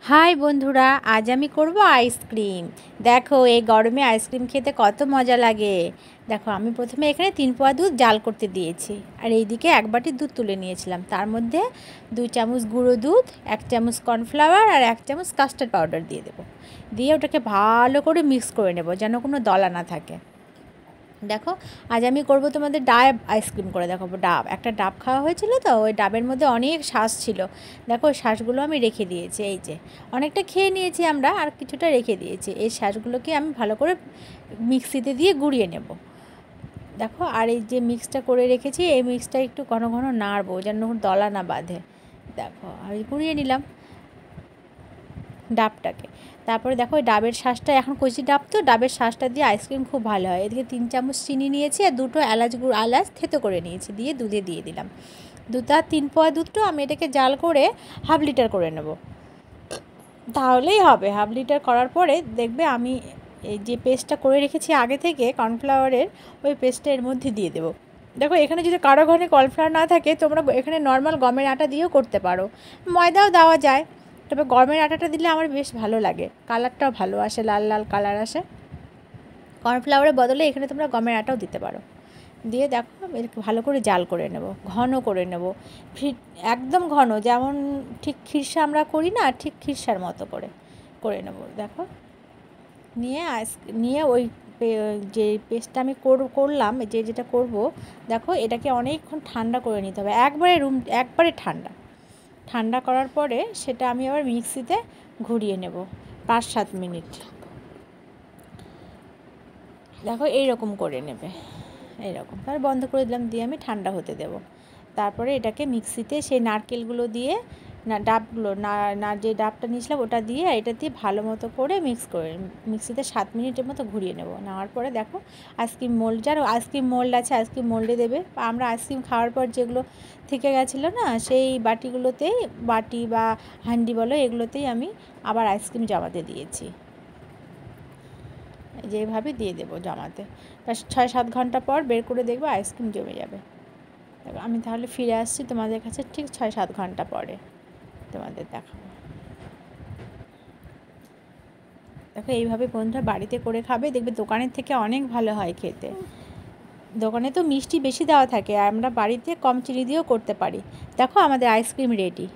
High বন্ধুরা, আজ আমি করব আইসক্রিম। দেখো এই গরমে আইসক্রিম খেতে কত মজা লাগে। দেখো আমি প্রথমে এখানে 3 পোয়া দুধ জাল করতে দিয়েছি, আর এইদিকে 1 বাটি দুধ তুলে নিয়েছিলাম। তার মধ্যে 2 চামচ গুঁড়ো দুধ, 1 চামচ কর্নফ্লাওয়ার আর 1 চামচ কাস্টার্ড পাউডার দিয়ে দেবো। দিয়ে ওটাকে ভালো করে মিক্স করে নেব, যেন কোনো দলা না থাকে। দেখো আজ আমি করব তোমাদের ডাব আইসক্রিম করে দেখাবো। একটা ডাব খাওয়া হয়েছিল, তো ওই ডাবের মধ্যে অনেক শ্বাস ছিল। দেখো ওই শ্বাসগুলো আমি রেখে দিয়েছি, এই যে অনেকটা খেয়ে নিয়েছি আমরা, আর কিছুটা রেখে দিয়েছি। এই শ্বাসগুলোকে আমি ভালো করে মিক্সিতে দিয়ে গুঁড়িয়ে নেব। দেখো আর এই যে মিক্সটা করে রেখেছি, এই মিক্সটা একটু ঘন ঘন নাড়বো যেন দলা না বাঁধে। দেখো আমি গুঁড়িয়ে নিলাম ডাবটাকে। তারপরে দেখো ওই ডাবের শাঁসটা, এখন কচি ডাব তো, ডাবের শাঁসটা দিয়ে আইসক্রিম খুব ভালো হয়। এদিকে 3 চামচ চিনি নিয়েছি আর 2টো এলাচ থেতো করে নিয়েছি, দিয়ে দুধে দিয়ে দিলাম। 3 পোয়া দুধটা আমি এটাকে জাল করে 1/2 লিটার করে নেব, তাহলেই হবে। 1/2 লিটার করার পরে দেখবে আমি এই যে পেস্টটা করে রেখেছি আগে থেকে কর্নফ্লাওয়ারের, ওই পেস্টটা এর মধ্যে দিয়ে দেবো। দেখো এখানে যদি কারো ঘরে কর্নফ্লাওয়ার না থাকে, তোমরা এখানে নর্মাল গমের আটা দিয়েও করতে পারো, ময়দাও দেওয়া যায়। তবে গমের আটাটা দিলে আমার বেশ ভালো লাগে, কালারটাও ভালো আসে, লাল লাল কালার আসে। কর্নফ্লাওয়ারের বদলে এখানে তোমরা গমের আটাও দিতে পারো। দিয়ে দেখো এটাকে ভালো করে জাল করে নেব, ঘন করে নেব, একদম ঘন, যেমন ঠিক খিরসা আমরা করি না, ঠিক খিরসার মতো করে করে নেব। দেখো নিয়ে ওই যে পেস্টটা আমি করলাম, যেটা করব, দেখো এটাকে অনেকক্ষণ ঠান্ডা করে নিতে হবে, একবারে ঠান্ডা করার পরে সেটা আমি আবার মিক্সিতে ঘুরিয়ে নেব 5-7 মিনিট। দেখো এইরকম করে নেবে, এইরকম। তারপর বন্ধ করে দিলাম, দিয়ে আমি ঠান্ডা হতে দেব। তারপরে এটাকে মিক্সিতে সেই নারকেলগুলো দিয়ে, যে ডাবটা নিয়েছিলাম ওটা দিয়ে, এটা দিয়ে ভালো মতো করে মিক্সিতে 7 মিনিটের মতো ঘুরিয়ে নেব। নেওয়ার পরে দেখো আইসক্রিম মোল্ড, যার আইসক্রিম মোল্ড আছে আইসক্রিম মোল্ডে দেবে। আমরা আইসক্রিম খাওয়ার পর যেগুলো থেকে গেছিলো না, সেই বাটিগুলোতেই, বাটি বা হান্ডি বলো, এগুলোতেই আমি আবার আইসক্রিম জমাতে দিয়েছি। যেভাবে দিয়ে দেবো জমাতে, 6-7 ঘন্টা পর বের করে দেখবো আইসক্রিম জমে যাবে। আমি তাহলে ফিরে আসছি তোমাদের কাছে ঠিক 6-7 ঘন্টা পরে, তোমাদের দেখাবো। দেখো এইভাবে বন্ধুরা বাড়িতে করে খাবে, দেখবে দোকানের থেকে অনেক ভালো হয় খেতে। দোকানে তো মিষ্টি বেশি দেওয়া থাকে, আর আমরা বাড়িতে কম চিনি দিয়েও করতে পারি। দেখো আমাদের আইসক্রিম রেডি।